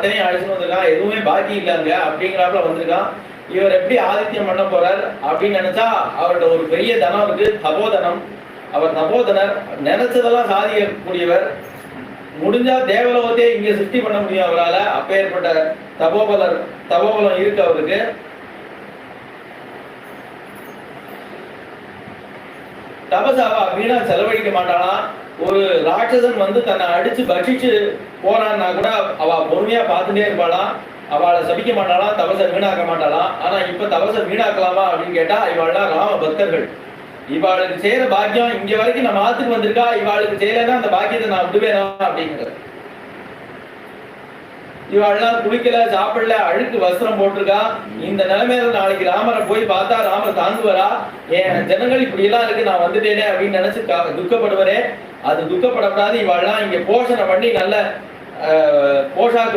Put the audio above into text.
அத்தனையும் அழைச்சிட்டு வந்திருக்கான், எதுவுமே பாக்கி இல்லைங்க அப்படிங்கிறாப்புல வந்திருக்கான். இவர் எப்படி ஆதித்யம் பண்ண போறார் அப்படின்னு நினைச்சா அவர்கிட்ட ஒரு பெரிய தனம் இருக்கு, தபோதனம். அவர் தபோதனர், நினைச்சதெல்லாம் சாதிக்கக்கூடியவர். முடிஞ்சா தேவலோகத்தையே இங்க சிருஷ்டி பண்ண முடியும் அவரால். அப்பேற்பட்ட தபோபலம் இருக்கு அவருக்கு. தபசாவா வீணா செலவழிக்க மாட்டானா. ஒரு ராட்சசன் வந்து தன்னை அடிச்சு பட்சிச்சு போறான்னா கூட அவ பொறுமையா பார்த்துட்டே இருப்பாளாம். அவளை சபிக்க மாட்டாளாம், தபசை வீணாக்க மாட்டாளாம். ஆனா இப்ப தபசை வீணாக்கலாமா அப்படின்னு கேட்டா இவாள்லாம் ராம பக்தர்கள். இவாளுக்கு செய்யற பாக்கியம் இங்க வரைக்கும் நம்ம ஆத்துக்கு வந்திருக்கா, இவாளுக்கு செய்யலன்னா அந்த பாக்கியத்தை நான் விடுவேனா அப்படிங்கிறது. இவாள்லாம் குளிக்கல, சாப்பிடல, அழுக்கு வஸ்திரம் போட்டிருக்கா. இந்த நிலைமையில நாளைக்கு ராமரை போய் பார்த்தா ராமர் தாங்குவரா? என் ஜனங்கள் இப்படி எல்லாம் இருக்கு, நான் வந்துட்டேனே அப்படின்னு நினைச்சு துக்கப்படுவரே. அது துக்கப்படக்கூடாது. இவாள்லாம் இங்க போஷணை பண்ணி நல்ல போஷாக்கு